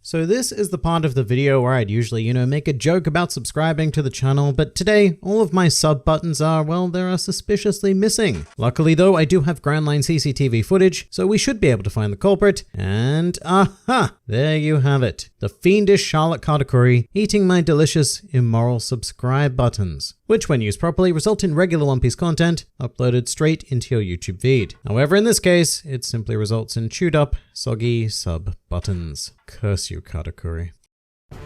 So this is the part of the video where I'd usually, make a joke about subscribing to the channel, but today all of my sub buttons are, well, they are suspiciously missing. Luckily though, I do have Grand Line CCTV footage, so we should be able to find the culprit, and aha! There you have it. The fiendish Charlotte Katakuri eating my delicious, immoral subscribe buttons, which when used properly result in regular One Piece content uploaded straight into your YouTube feed. However, in this case, it simply results in chewed up, soggy sub buttons. Curse you, Katakuri.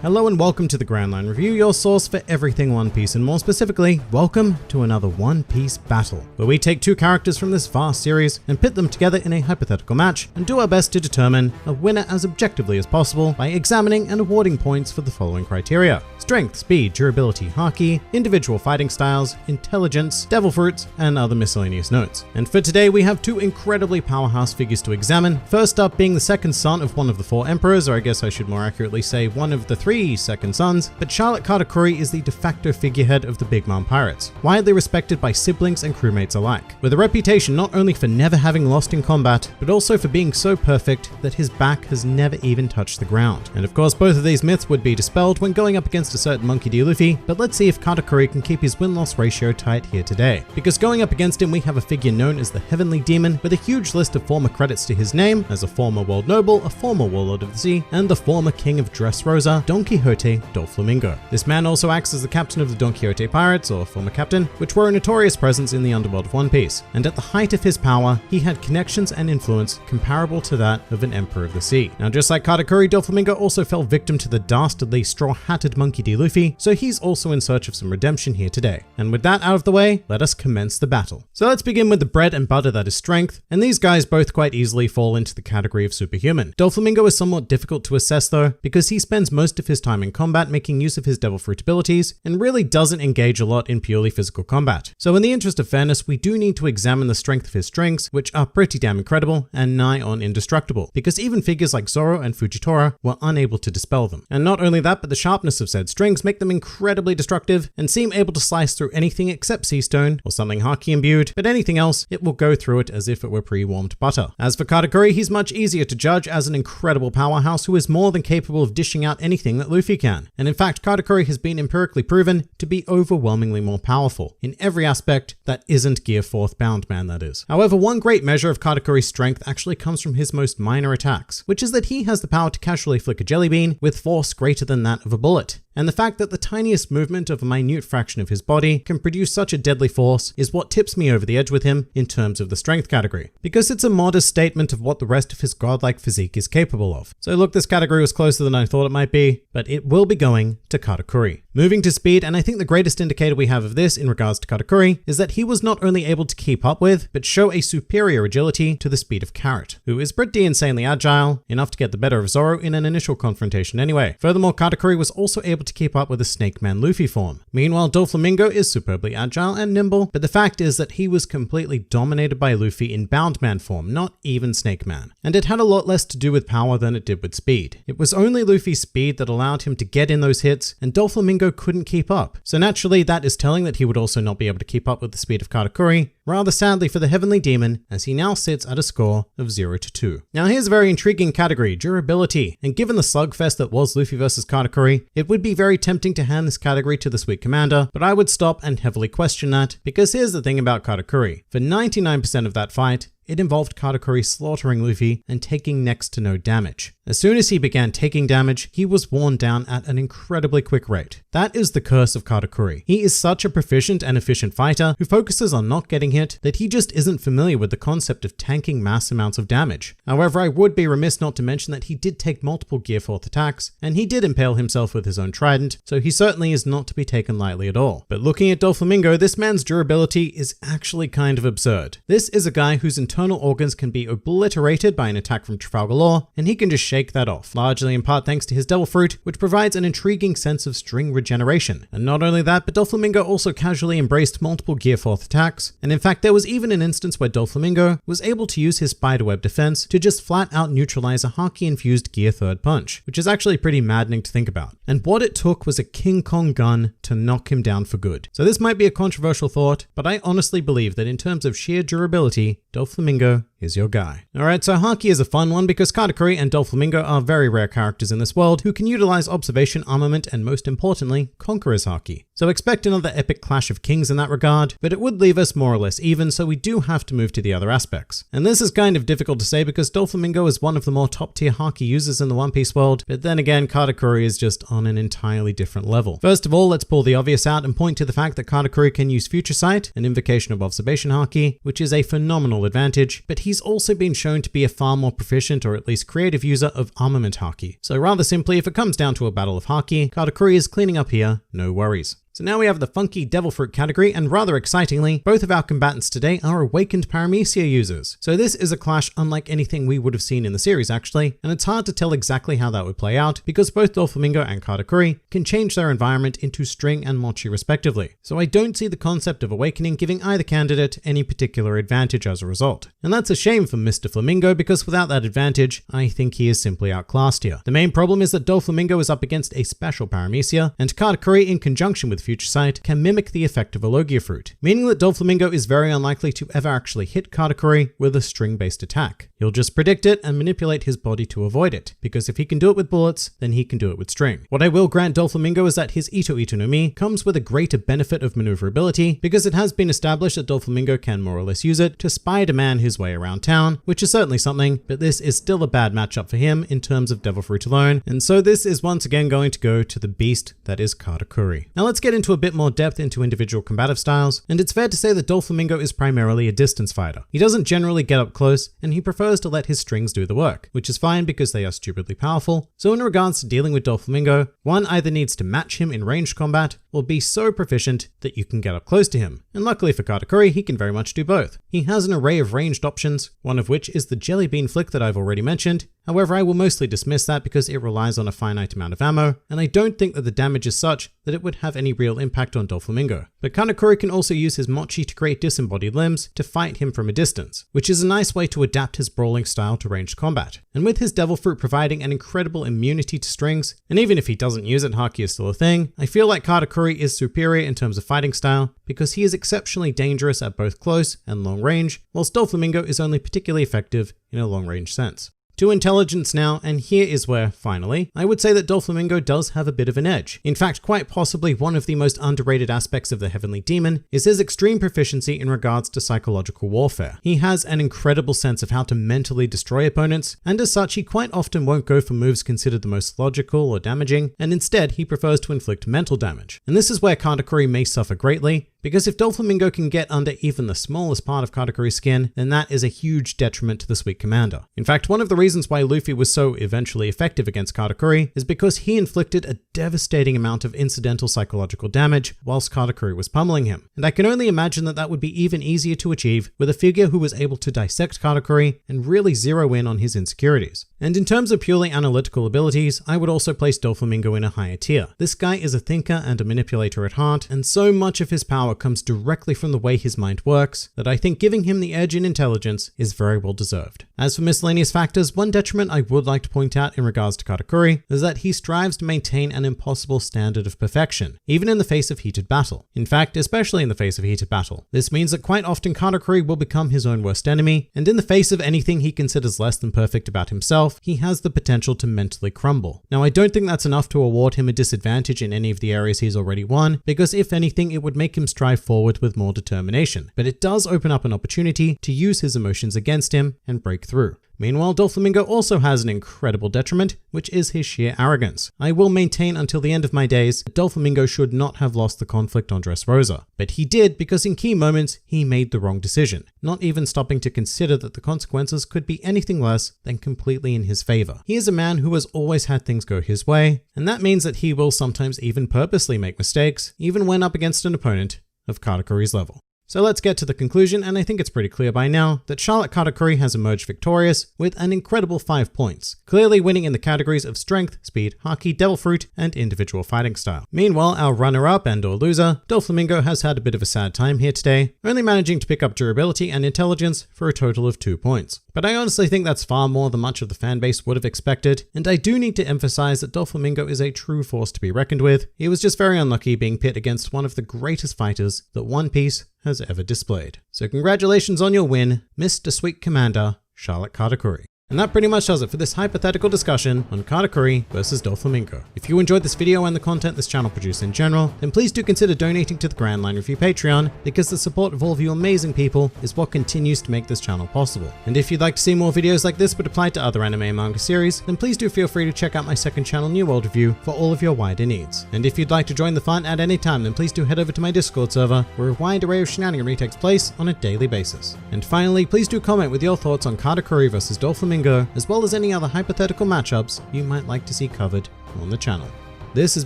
Hello and welcome to the Grand Line Review, your source for everything One Piece, and more specifically, welcome to another One Piece battle, where we take two characters from this vast series and pit them together in a hypothetical match and do our best to determine a winner as objectively as possible by examining and awarding points for the following criteria: strength, speed, durability, haki, individual fighting styles, intelligence, devil fruits, and other miscellaneous notes. And for today, we have two incredibly powerhouse figures to examine. First up being the second son of one of the four emperors, or I guess I should more accurately say one of the three second sons, but Charlotte Katakuri is the de facto figurehead of the Big Mom Pirates, widely respected by siblings and crewmates alike, with a reputation not only for never having lost in combat, but also for being so perfect that his back has never even touched the ground. And of course, both of these myths would be dispelled when going up against a certain Monkey D. Luffy, but let's see if Katakuri can keep his win-loss ratio tight here today. Because going up against him, we have a figure known as the Heavenly Demon, with a huge list of former credits to his name as a former world noble, a former warlord of the sea, and the former king of Dressrosa, Don Quixote Doflamingo. This man also acts as the captain of the Don Quixote Pirates, or former captain, which were a notorious presence in the underworld of One Piece. And at the height of his power, he had connections and influence comparable to that of an emperor of the sea. Now, just like Katakuri, Doflamingo also fell victim to the dastardly straw-hatted Monkey D. Luffy, so he's also in search of some redemption here today. And with that out of the way, let us commence the battle. So let's begin with the bread and butter that is strength, and these guys both quite easily fall into the category of superhuman. Doflamingo is somewhat difficult to assess though, because he spends most of his time in combat making use of his devil fruit abilities and really doesn't engage a lot in purely physical combat. So in the interest of fairness, we do need to examine the strength of his strings, which are pretty damn incredible and nigh on indestructible, because even figures like Zoro and Fujitora were unable to dispel them. And not only that, but the sharpness of said strings make them incredibly destructive and seem able to slice through anything except sea stone or something haki imbued, but anything else, it will go through it as if it were pre-warmed butter. As for Katakuri, he's much easier to judge as an incredible powerhouse who is more than capable of dishing out anything that Luffy can. And in fact, Katakuri has been empirically proven to be overwhelmingly more powerful in every aspect that isn't Gear 4th bound man, that is. However, one great measure of Katakuri's strength actually comes from his most minor attacks, which is that he has the power to casually flick a jelly bean with force greater than that of a bullet. And the fact that the tiniest movement of a minute fraction of his body can produce such a deadly force is what tips me over the edge with him in terms of the strength category, because it's a modest statement of what the rest of his godlike physique is capable of. So look, this category was closer than I thought it might be, but it will be going to Katakuri. Moving to speed, and I think the greatest indicator we have of this in regards to Katakuri is that he was not only able to keep up with, but show a superior agility to the speed of Carrot, who is pretty insanely agile, enough to get the better of Zoro in an initial confrontation anyway. Furthermore, Katakuri was also able to keep up with a Snake Man Luffy form. Meanwhile, Doflamingo is superbly agile and nimble, but the fact is that he was completely dominated by Luffy in Bound Man form, not even Snake Man. And it had a lot less to do with power than it did with speed. It was only Luffy's speed that allowed him to get in those hits, and Doflamingo couldn't keep up. So naturally, that is telling that he would also not be able to keep up with the speed of Katakuri, rather sadly for the Heavenly Demon, as he now sits at a score of 0-2. Now here's a very intriguing category, durability, and given the slugfest that was Luffy versus Katakuri, it would be very tempting to hand this category to the Sweet Commander, but I would stop and heavily question that, because here's the thing about Katakuri. For 99% of that fight, it involved Katakuri slaughtering Luffy and taking next to no damage. As soon as he began taking damage, he was worn down at an incredibly quick rate. That is the curse of Katakuri. He is such a proficient and efficient fighter who focuses on not getting hit that he just isn't familiar with the concept of tanking mass amounts of damage. However, I would be remiss not to mention that he did take multiple Gear 4th attacks, and he did impale himself with his own trident, so he certainly is not to be taken lightly at all. But looking at Doflamingo, this man's durability is actually kind of absurd. This is a guy whose internal organs can be obliterated by an attack from Trafalgar Law, and he can just shake that off, largely in part thanks to his devil fruit, which provides an intriguing sense of string regeneration. And not only that, but Doflamingo also casually embraced multiple Gear 4th attacks, and in fact there was even an instance where Doflamingo was able to use his spiderweb defense to just flat out neutralize a haki-infused Gear 3rd punch, which is actually pretty maddening to think about. And what it took was a King Kong gun to knock him down for good. So this might be a controversial thought, but I honestly believe that in terms of sheer durability, Doflamingo is your guy. Alright, so Haki is a fun one because Katakuri and Doflamingo are very rare characters in this world who can utilize observation, armament, and most importantly, Conqueror's Haki. So expect another epic clash of kings in that regard, but it would leave us more or less even, so we do have to move to the other aspects. And this is kind of difficult to say because Doflamingo is one of the more top tier Haki users in the One Piece world, but then again, Katakuri is just on an entirely different level. First of all, let's pull the obvious out and point to the fact that Katakuri can use Future Sight, an invocation of observation Haki, which is a phenomenal advantage, but he's also been shown to be a far more proficient or at least creative user of armament Haki. So rather simply, if it comes down to a battle of Haki, Katakuri is cleaning up here, no worries. So now we have the funky devil fruit category, and rather excitingly, both of our combatants today are awakened paramecia users. So this is a clash unlike anything we would have seen in the series actually, and it's hard to tell exactly how that would play out because both Doflamingo and Katakuri can change their environment into string and mochi respectively. So I don't see the concept of awakening giving either candidate any particular advantage as a result. And that's a shame for Mr. Flamingo because without that advantage, I think he is simply outclassed here. The main problem is that Doflamingo is up against a special paramecia, and Katakuri in conjunction with Future Sight can mimic the effect of a Logia fruit, meaning that Doflamingo is very unlikely to ever actually hit Katakuri with a string-based attack. He'll just predict it and manipulate his body to avoid it, because if he can do it with bullets, then he can do it with string. What I will grant Doflamingo is that his Ito Ito no Mi comes with a greater benefit of maneuverability, because it has been established that Doflamingo can more or less use it to Spider-Man his way around town, which is certainly something, but this is still a bad matchup for him in terms of Devil Fruit alone, and so this is once again going to go to the beast that is Katakuri. Now let's get into a bit more depth into individual combative styles, and it's fair to say that Doflamingo is primarily a distance fighter. He doesn't generally get up close, and he prefers to let his strings do the work, which is fine because they are stupidly powerful. So in regards to dealing with Doflamingo, one either needs to match him in ranged combat, or be so proficient that you can get up close to him. And luckily for Katakuri, he can very much do both. He has an array of ranged options, one of which is the Jelly Bean Flick that I've already mentioned. However, I will mostly dismiss that because it relies on a finite amount of ammo, and I don't think that the damage is such that it would have any real impact on Doflamingo. But Katakuri can also use his mochi to create disembodied limbs to fight him from a distance, which is a nice way to adapt his brawling style to ranged combat. And with his Devil Fruit providing an incredible immunity to strings, and even if he doesn't use it, Haki is still a thing, I feel like Katakuri is superior in terms of fighting style because he is exceptionally dangerous at both close and long range, whilst Doflamingo is only particularly effective in a long range sense. To intelligence now, and here is where, finally, I would say that Doflamingo does have a bit of an edge. In fact, quite possibly one of the most underrated aspects of the Heavenly Demon is his extreme proficiency in regards to psychological warfare. He has an incredible sense of how to mentally destroy opponents, and as such, he quite often won't go for moves considered the most logical or damaging, and instead, he prefers to inflict mental damage. And this is where Katakuri may suffer greatly, because if Doflamingo can get under even the smallest part of Katakuri's skin, then that is a huge detriment to the sweet commander. In fact, one of the reasons why Luffy was so eventually effective against Katakuri is because he inflicted a devastating amount of incidental psychological damage whilst Katakuri was pummeling him. And I can only imagine that that would be even easier to achieve with a figure who was able to dissect Katakuri and really zero in on his insecurities. And in terms of purely analytical abilities, I would also place Doflamingo in a higher tier. This guy is a thinker and a manipulator at heart, and so much of his power comes directly from the way his mind works that I think giving him the edge in intelligence is very well deserved. As for miscellaneous factors, one detriment I would like to point out in regards to Katakuri is that he strives to maintain an impossible standard of perfection, even in the face of heated battle. In fact, especially in the face of heated battle. This means that quite often Katakuri will become his own worst enemy, and in the face of anything he considers less than perfect about himself, he has the potential to mentally crumble. Now, I don't think that's enough to award him a disadvantage in any of the areas he's already won, because if anything, it would make him strive forward with more determination. But it does open up an opportunity to use his emotions against him and break through. Meanwhile, Doflamingo also has an incredible detriment, which is his sheer arrogance. I will maintain until the end of my days that Doflamingo should not have lost the conflict on Dressrosa. But he did because in key moments, he made the wrong decision, not even stopping to consider that the consequences could be anything less than completely in his favor. He is a man who has always had things go his way, and that means that he will sometimes even purposely make mistakes, even when up against an opponent of Katakuri's level. So let's get to the conclusion, and I think it's pretty clear by now that Charlotte Katakuri has emerged victorious with an incredible 5 points, clearly winning in the categories of strength, speed, haki, devil fruit, and individual fighting style. Meanwhile, our runner-up and/or loser, Doflamingo, has had a bit of a sad time here today, only managing to pick up durability and intelligence for a total of 2 points. But I honestly think that's far more than much of the fanbase would have expected, and I do need to emphasize that Doflamingo is a true force to be reckoned with. He was just very unlucky being pit against one of the greatest fighters that One Piece has ever displayed. So congratulations on your win, Mr. Sweet Commander Charlotte Katakuri. And that pretty much does it for this hypothetical discussion on katakuri versus doflamingo. If you enjoyed this video and the content this channel produces in general, then please do consider donating to the Grand Line Review Patreon, because the support of all of you amazing people is what continues to make this channel possible. And if you'd like to see more videos like this but applied to other anime and manga series, then please do feel free to check out my second channel, New World Review, for all of your wider needs. And if you'd like to join the fun at any time, then please do head over to my Discord server, where a wide array of shenaniganry takes place on a daily basis. And finally, please do comment with your thoughts on katakuri versus doflamingo, as well as any other hypothetical matchups you might like to see covered on the channel. This has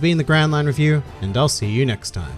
been the Grand Line Review, and I'll see you next time.